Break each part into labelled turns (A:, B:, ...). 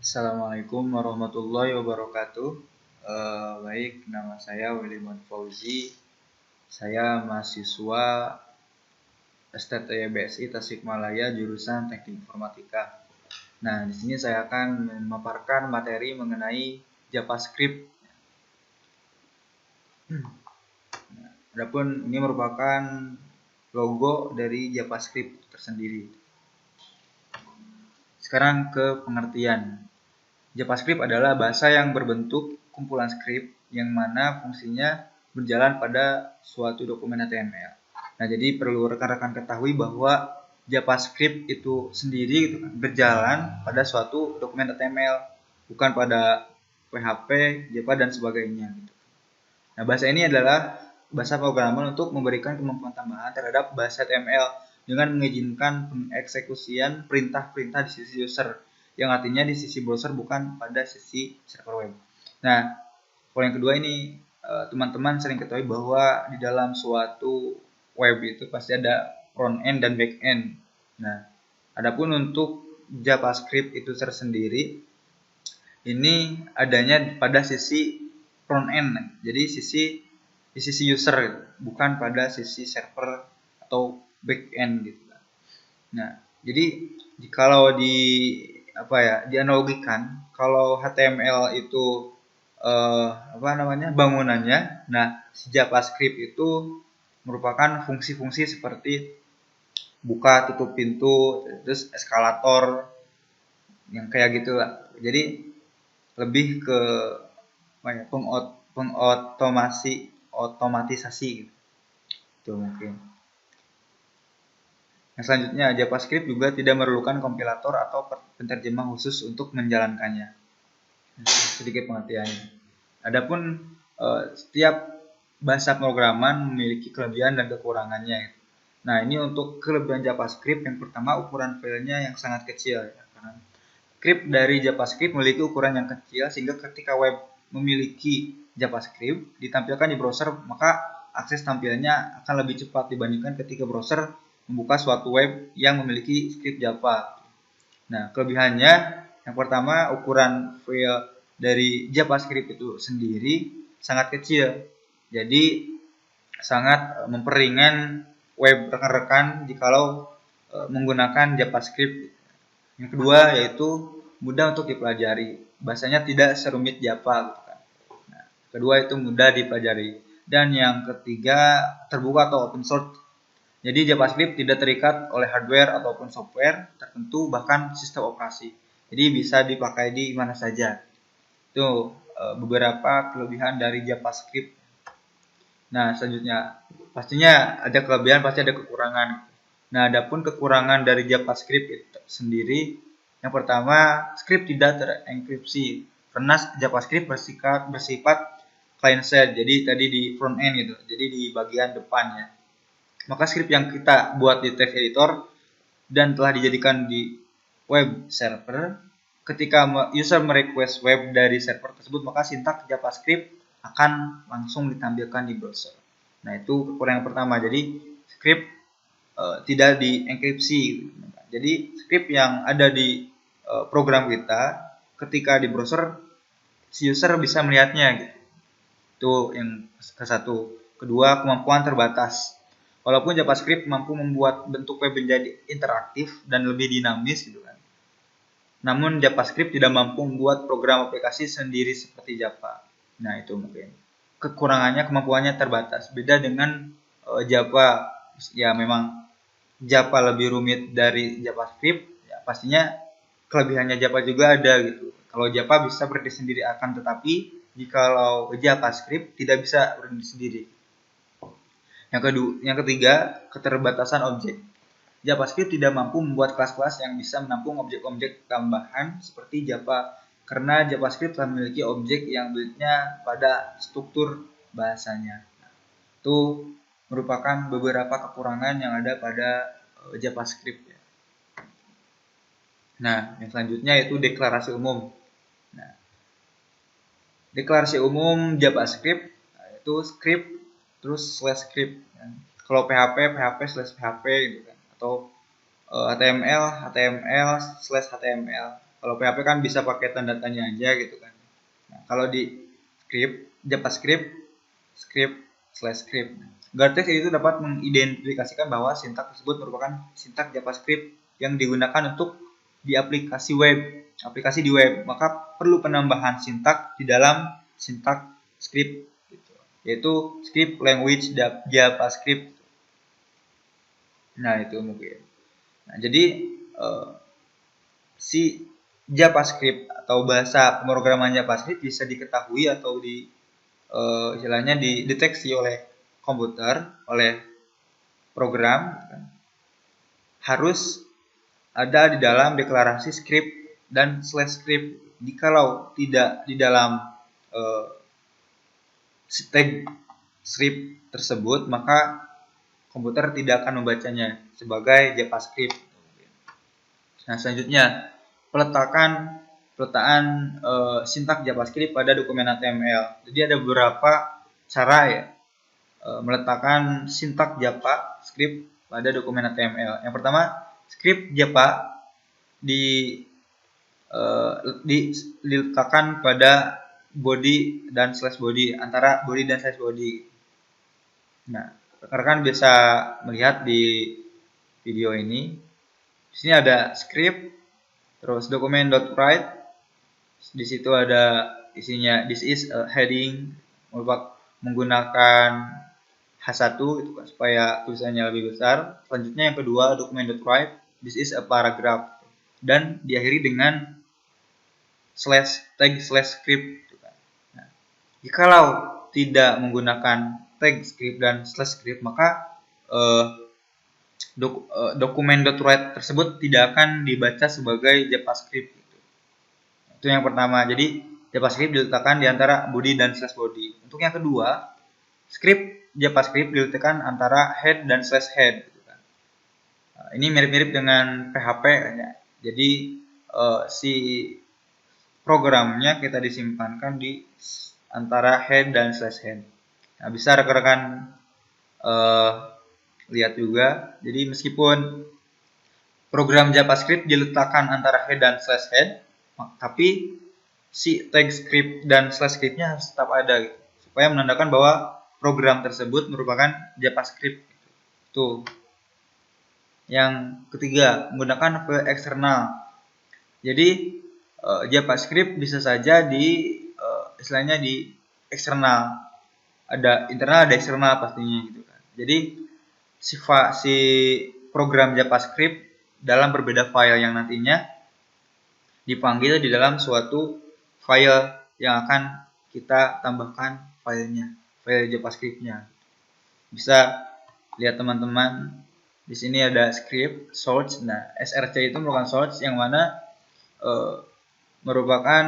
A: Assalamualaikum warahmatullahi wabarakatuh. Baik, nama saya William Fauzi. Saya mahasiswa STT BSI Tasikmalaya jurusan Teknik Informatika. Nah, di sini saya akan memaparkan materi mengenai JavaScript. Adapun ini merupakan logo dari JavaScript tersendiri. Sekarang ke pengertian. JavaScript adalah bahasa yang berbentuk kumpulan skrip yang mana fungsinya berjalan pada suatu dokumen HTML. Nah, jadi perlu rekan-rekan ketahui bahwa JavaScript itu sendiri berjalan pada suatu dokumen HTML, bukan pada PHP, Java, dan sebagainya. Nah, bahasa ini adalah bahasa pemrograman untuk memberikan kemampuan tambahan terhadap bahasa HTML dengan mengizinkan pengeksekusian perintah-perintah di sisi user, yang artinya di sisi browser bukan pada sisi server web. Nah, poin yang kedua ini teman-teman sering ketahui bahwa di dalam suatu web itu pasti ada front end dan back end. Nah, adapun untuk JavaScript itu tersendiri ini adanya pada sisi front end. Jadi di sisi user, bukan pada sisi server atau back end gitu. Nah, jadi kalau dianalogikan, kalau HTML itu bangunannya, nah JavaScript itu merupakan fungsi-fungsi seperti buka tutup pintu, terus eskalator yang kayak gitulah. Jadi lebih ke otomatisasi gitu. Itu mungkin. Yang selanjutnya, JavaScript juga tidak memerlukan kompilator atau penerjemah khusus untuk menjalankannya. Sedikit pengertiannya. Adapun setiap bahasa pemrograman memiliki kelebihan dan kekurangannya. Nah, ini untuk kelebihan JavaScript, yang pertama ukuran filenya yang sangat kecil. Script dari JavaScript memiliki ukuran yang kecil sehingga ketika web memiliki JavaScript ditampilkan di browser, maka akses tampilnya akan lebih cepat dibandingkan ketika browser membuka suatu web yang memiliki script Java. Nah, kelebihannya yang pertama, ukuran file dari JavaScript itu sendiri sangat kecil. Jadi sangat memperingan web rekan-rekan jikalau menggunakan JavaScript. Yang kedua yaitu mudah untuk dipelajari. Bahasanya tidak serumit Java. Nah, kedua itu mudah dipelajari. Dan yang ketiga terbuka atau open source. Jadi JavaScript tidak terikat oleh hardware ataupun software tertentu, bahkan sistem operasi. Jadi bisa dipakai di mana saja. Itu beberapa kelebihan dari JavaScript. Nah, selanjutnya pastinya ada kelebihan, pasti ada kekurangan. Nah, adapun kekurangan dari JavaScript itu sendiri, yang pertama, script tidak terenkripsi karena JavaScript bersifat client side. Jadi tadi di front end gitu. Jadi di bagian depannya. Maka script yang kita buat di text editor dan telah dijadikan di web server, ketika user merequest web dari server tersebut, maka sintak JavaScript akan langsung ditampilkan di browser. Nah, itu kekurangan pertama. Jadi script tidak dienkripsi. Jadi script yang ada di program kita ketika di browser, si user bisa melihatnya gitu. Itu yang ke satu. Kedua, kemampuan terbatas. Walaupun JavaScript mampu membuat bentuk web menjadi interaktif dan lebih dinamis gitu kan. Namun JavaScript tidak mampu membuat program aplikasi sendiri seperti Java. Nah, itu mungkin. Kekurangannya, kemampuannya terbatas. Beda dengan Java. Ya memang Java lebih rumit dari JavaScript. Ya, pastinya kelebihannya Java juga ada gitu. Kalau Java bisa berdiri sendiri, akan tetapi jikalau JavaScript tidak bisa berdiri sendiri. Yang ketiga, keterbatasan objek. JavaScript tidak mampu membuat kelas-kelas yang bisa menampung objek-objek tambahan seperti Java, karena JavaScript telah memiliki objek yang bentuknya pada struktur bahasanya. Itu merupakan beberapa kekurangan yang ada pada JavaScript. Nah, yang selanjutnya itu deklarasi umum. Nah, deklarasi umum JavaScript itu script terus slash script. Kalau PHP slash PHP gitu kan, atau HTML slash HTML. Kalau PHP kan bisa pakai tanda tanya aja gitu kan. Nah, kalau di JavaScript, script/script. Gartex itu dapat mengidentifikasikan bahwa sintak tersebut merupakan sintak JavaScript yang digunakan untuk di aplikasi di web. Maka perlu penambahan sintak di dalam sintak script, gitu. Yaitu script language JavaScript. Nah, itu mungkin. Nah, jadi si JavaScript atau bahasa pemrograman JavaScript bisa diketahui atau istilahnya dideteksi oleh komputer, oleh program, harus ada di dalam deklarasi script dan /script. Jikalau tidak di dalam tag script tersebut, maka komputer tidak akan membacanya sebagai JavaScript. Nah, selanjutnya peletaan sintak JavaScript pada dokumen HTML. Jadi ada beberapa cara ya meletakkan sintak JavaScript pada dokumen HTML. Yang pertama, script Java diletakkan pada body dan /body, antara body dan /body. Nah, rekan-rekan bisa melihat di video ini. Di sini ada script, terus document.write. Di situ ada isinya this is a heading, menggunakan H1 itu kan, supaya tulisannya lebih besar. Selanjutnya yang kedua document.write, this is a paragraph, dan diakhiri dengan /tag/script gitu kan. Nah, jikalau tidak menggunakan tag script dan /script, maka document.write tersebut tidak akan dibaca sebagai JavaScript. Itu yang pertama. Jadi JavaScript diletakkan di antara body dan /body. Untuk yang kedua, script JavaScript diletakkan antara head dan /head. Ini mirip-mirip dengan PHP ya. Jadi si programnya kita disimpankan di antara head dan /head. Nah, bisa rekan-rekan lihat juga. Jadi meskipun program JavaScript diletakkan antara head dan /head, tapi si tag script dan /scriptnya harus tetap ada gitu, supaya menandakan bahwa program tersebut merupakan JavaScript. Tuh. Yang ketiga, menggunakan file eksternal. Jadi JavaScript bisa saja istilahnya di eksternal. Ada internal, ada eksternal pastinya gitu kan. Jadi si program JavaScript dalam berbeda file yang nantinya dipanggil di dalam suatu file yang akan kita tambahkan file JavaScript-nya. Bisa lihat teman-teman, di sini ada script source. Nah, src itu merupakan source yang mana merupakan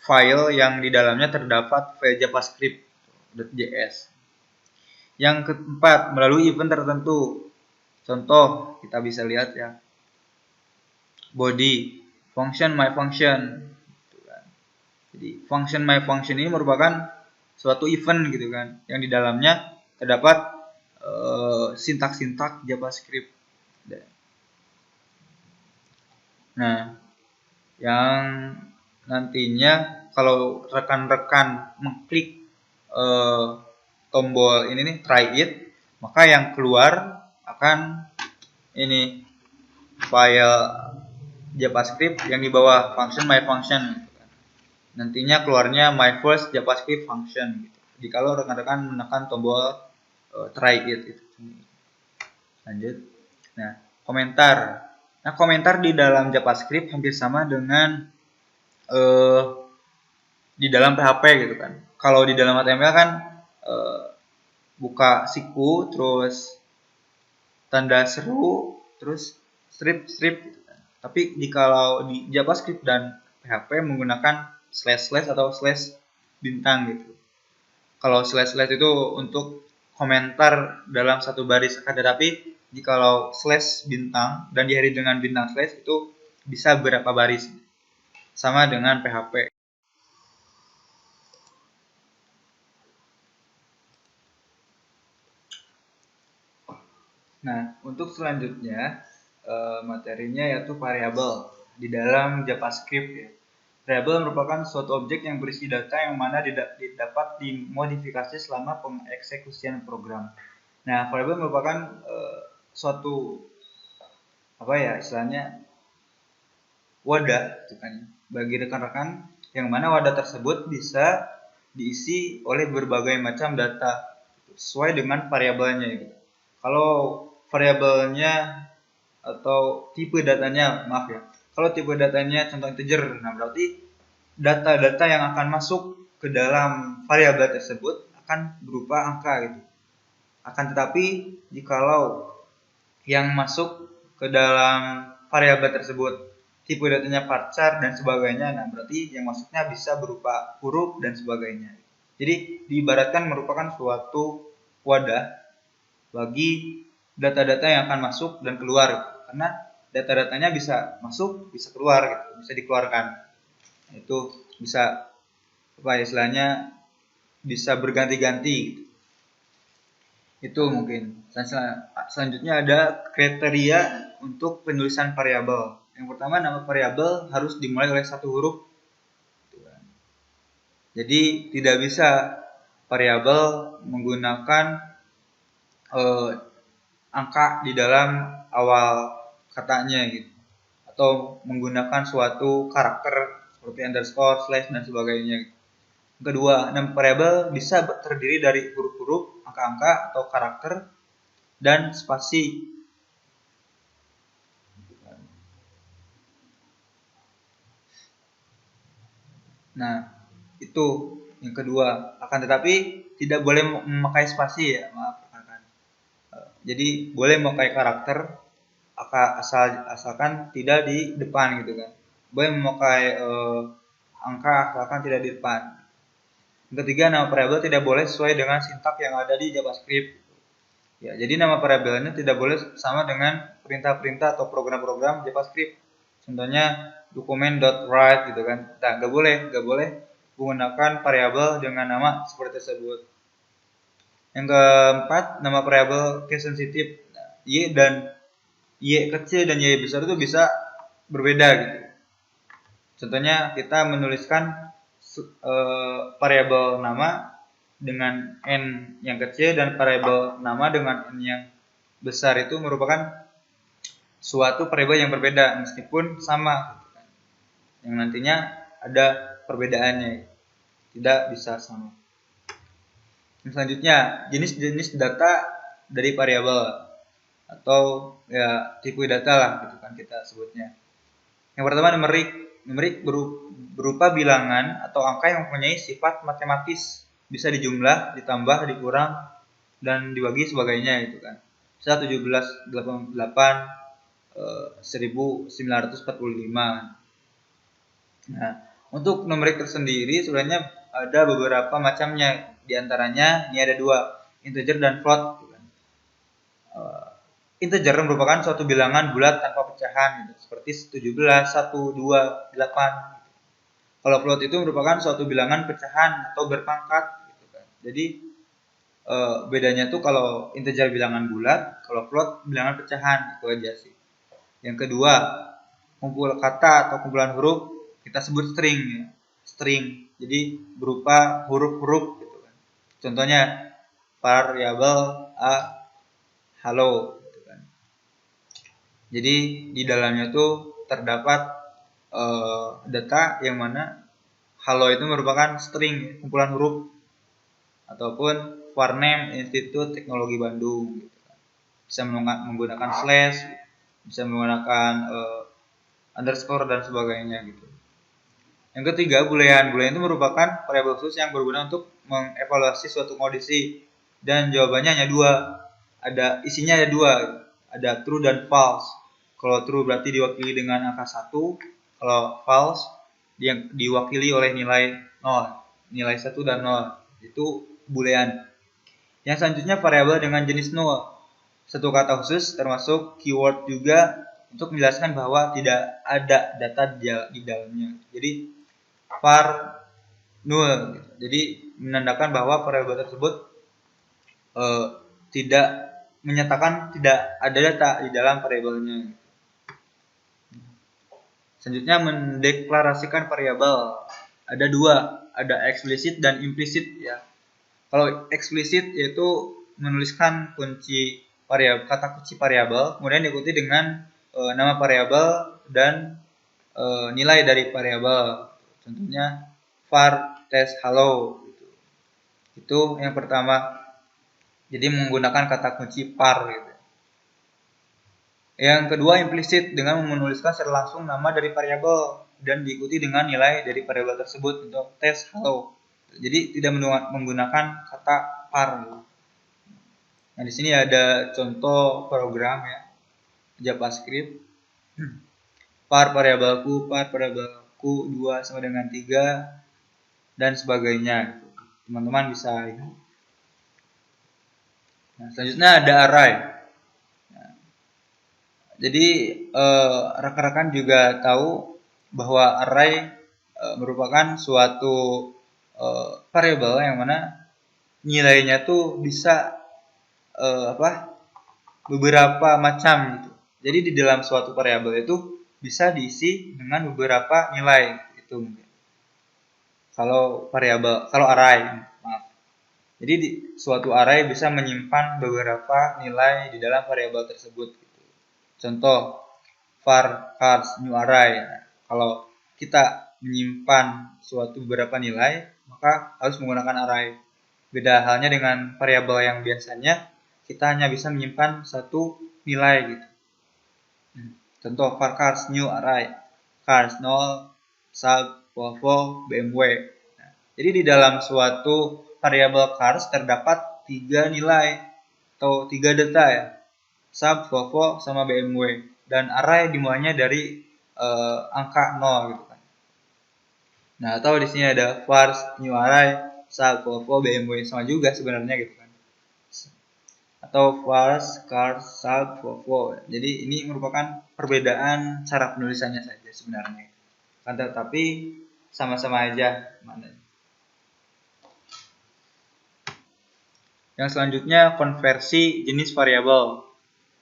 A: file yang di dalamnya terdapat file javascript.js. Yang keempat, melalui event tertentu. Contoh, kita bisa lihat ya, body, function my function. Jadi function my function ini merupakan suatu event gitu kan, yang di dalamnya terdapat sintak-sintak JavaScript. Nah, yang nantinya kalau rekan-rekan mengklik tombol ini nih, try it, maka yang keluar akan ini file JavaScript yang di bawah function my function. Nantinya keluarnya my first JavaScript function gitu. Jadi kalau rekan-rekan menekan tombol try it itu. Lanjut. Nah, komentar. Nah, komentar di dalam JavaScript hampir sama dengan di dalam PHP gitu kan. Kalau di dalam HTML kan buka siku, terus tanda seru, terus strip gitu kan. Tapi jikalau di JavaScript dan PHP menggunakan // atau bintang gitu. Kalau // itu untuk komentar dalam satu baris saja, tapi jikalau /bintang dan diakhiri dengan bintang / itu bisa berapa baris, sama dengan PHP. Nah, untuk selanjutnya materinya yaitu variabel. di dalam JavaScript ya. Variabel merupakan suatu objek yang berisi data yang mana dapat dimodifikasi selama pengeksekusian program. Nah, variabel merupakan suatu apa ya istilahnya wadah gitu kan, bagi rekan-rekan yang mana wadah tersebut bisa diisi oleh berbagai macam data sesuai dengan variabelnya gitu. Kalau variabelnya atau tipe datanya, maaf ya, kalau tipe datanya contoh integer, nah berarti data-data yang akan masuk ke dalam variabel tersebut akan berupa angka gitu. Akan tetapi jikalau yang masuk ke dalam variabel tersebut tipe datanya varchar dan sebagainya, nah berarti yang masuknya bisa berupa huruf dan sebagainya. Jadi diibaratkan merupakan suatu wadah bagi data-data yang akan masuk dan keluar, karena data-datanya bisa masuk, bisa keluar gitu, bisa dikeluarkan. Itu bisa apa istilahnya bisa berganti-ganti. Itu mungkin. Selanjutnya ada kriteria untuk penulisan variabel. Yang pertama, nama variabel harus dimulai oleh satu huruf. Jadi tidak bisa variabel menggunakan angka di dalam awal katanya gitu, atau menggunakan suatu karakter seperti underscore, slash dan sebagainya. Kedua, nama variabel bisa terdiri dari huruf-huruf, angka-angka atau karakter dan spasi. Nah, itu yang kedua. Akan tetapi tidak boleh memakai spasi ya, maaf rekan. Jadi boleh memakai karakter asalkan tidak di depan gitu kan. Boleh memakai angka asalkan tidak di depan. Yang ketiga, nama variabel tidak boleh sesuai dengan sintak yang ada di JavaScript. Ya, jadi nama variabelnya tidak boleh sama dengan perintah-perintah atau program-program JavaScript. Contohnya dokumen.write gitu kan. Nah, nggak boleh menggunakan variabel dengan nama seperti tersebut. Yang keempat, nama variabel case sensitive. Nah, y kecil dan y besar itu bisa berbeda gitu. Contohnya kita menuliskan variabel nama dengan n yang kecil dan variabel nama dengan n yang besar itu merupakan suatu variabel yang berbeda meskipun sama, yang nantinya ada perbedaannya, tidak bisa sama. Yang selanjutnya, jenis-jenis data dari variabel atau ya tipe data lah gitu kan kita sebutnya. Yang pertama, numerik berupa bilangan atau angka yang mempunyai sifat matematis, bisa dijumlah, ditambah, dikurang, dan dibagi sebagainya itu kan. Misal 1788 1945. Nah, untuk numerik tersendiri sebenarnya ada beberapa macamnya. Di antaranya ini ada dua, integer dan float. Integer merupakan suatu bilangan bulat tanpa pecahan gitu, seperti 17, 1, 2, 8. Kalau float itu merupakan suatu bilangan pecahan atau berpangkat gitu kan. Jadi bedanya tuh kalau integer bilangan bulat, kalau float bilangan pecahan, itu aja sih. Yang kedua, kumpul kata atau kumpulan huruf kita sebut string ya. String. Jadi berupa huruf-huruf gitu kan. Contohnya variabel a halo gitu kan. Jadi di dalamnya tuh terdapat data yang mana halo itu merupakan string, kumpulan huruf, ataupun warname Institut Teknologi Bandung gitu kan. Bisa menggunakan slash, bisa menggunakan underscore dan sebagainya gitu. Yang ketiga, boolean. Boolean itu merupakan variabel khusus yang berguna untuk mengevaluasi suatu kondisi, dan jawabannya hanya dua. Isinya ada dua, ada true dan false. Kalau true berarti diwakili dengan angka 1, kalau false yang diwakili oleh nilai 0, nilai 1 dan 0. Itu boolean. Yang selanjutnya variabel dengan jenis null. Satu kata khusus termasuk keyword juga untuk menjelaskan bahwa tidak ada data di dalamnya. Jadi var null gitu. Jadi menandakan bahwa variabel tersebut tidak menyatakan tidak ada data di dalam variabelnya. Selanjutnya mendeklarasikan variabel. Ada dua, ada eksplisit dan implisit ya. Kalau eksplisit yaitu menuliskan kunci variabel, kata kunci variabel, kemudian diikuti dengan nama variabel dan nilai dari variabel. Contohnya var test hello. Itu yang pertama. Jadi menggunakan kata kunci var gitu. Yang kedua implisit dengan menuliskan secara langsung nama dari variabel dan diikuti dengan nilai dari variabel tersebut untuk test hello. Jadi tidak menggunakan kata var. Nah, di sini ada contoh program ya, JavaScript. Var variabelku 2 sama dengan 3 dan sebagainya. Teman-teman bisa lihat. Nah, selanjutnya ada array. Nah, jadi rekan-rekan juga tahu bahwa array merupakan suatu variabel yang mana nilainya tuh bisa beberapa macam gitu. Jadi di dalam suatu variabel itu bisa diisi dengan beberapa nilai itu mungkin. Kalau array, maaf. Jadi suatu array bisa menyimpan beberapa nilai di dalam variabel tersebut gitu. Contoh var cars new array. Nah, kalau kita menyimpan suatu beberapa nilai, maka harus menggunakan array. Beda halnya dengan variabel yang biasanya kita hanya bisa menyimpan satu nilai gitu. Contoh var cars new array, cars 0, sub, Volvo, BMW. Nah, jadi di dalam suatu variabel cars terdapat 3 nilai atau 3 data ya, sub, Volvo, sama BMW. Dan array dimulainya dari angka 0 gitu kan. Nah, atau di sini ada var new array, sub, Volvo, BMW, sama juga sebenarnya gitu kan. Atau var cars, sub, Volvo. Jadi ini merupakan perbedaan cara penulisannya saja sebenarnya. Kan tetapi sama-sama aja mana. Yang selanjutnya konversi jenis variabel.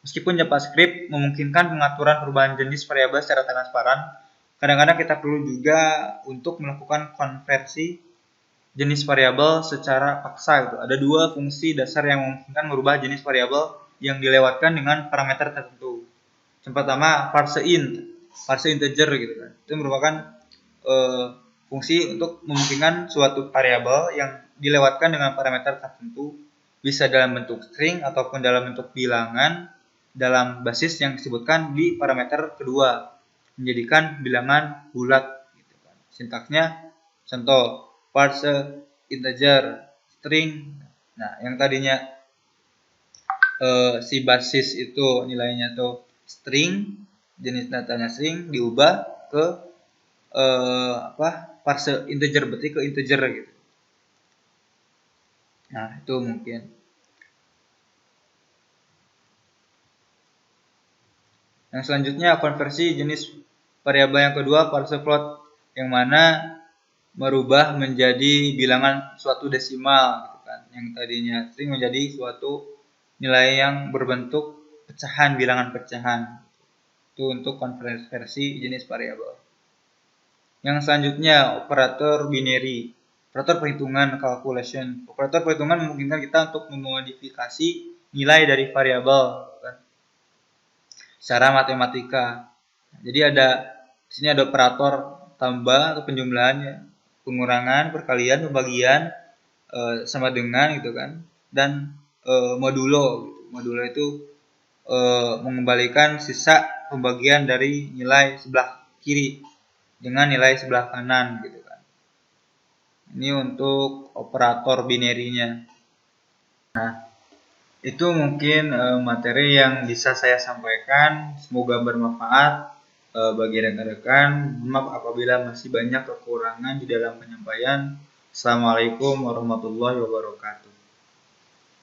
A: Meskipun JavaScript memungkinkan pengaturan perubahan jenis variabel secara transparan, kadang-kadang kita perlu juga untuk melakukan konversi jenis variabel secara paksa gitu. Ada dua fungsi dasar yang memungkinkan merubah jenis variabel yang dilewatkan dengan parameter tertentu. Yang pertama parse integer gitu kan. Itu merupakan fungsi untuk memungkinkan suatu variabel yang dilewatkan dengan parameter tertentu, bisa dalam bentuk string ataupun dalam bentuk bilangan dalam basis yang disebutkan di parameter kedua, menjadikan bilangan bulat gitu kan. Sintaksnya contoh parse integer string. Nah, yang tadinya si basis itu nilainya tuh string, jenis datanya string, diubah ke parse integer, berarti ke integer gitu. Nah, itu mungkin. Yang selanjutnya konversi jenis variabel yang kedua parse float, yang mana merubah menjadi bilangan suatu desimal gitu kan. Yang tadinya string menjadi suatu nilai yang berbentuk pecahan, bilangan pecahan. Itu untuk konversi jenis variabel. Yang selanjutnya operator binary, operator perhitungan calculation. Operator perhitungan memungkinkan kita untuk memodifikasi nilai dari variabel kan, secara matematika. Jadi di sini ada operator tambah atau penjumlahan, pengurangan, perkalian, pembagian sama dengan gitu kan, dan modulo. Modulo itu mengembalikan sisa pembagian dari nilai sebelah kiri dengan nilai sebelah kanan gitu kan. Ini untuk operator binary-nya. Nah, itu mungkin materi yang bisa saya sampaikan. Semoga bermanfaat bagi rekan-rekan. Maaf apabila masih banyak kekurangan di dalam penyampaian. Assalamualaikum warahmatullahi wabarakatuh.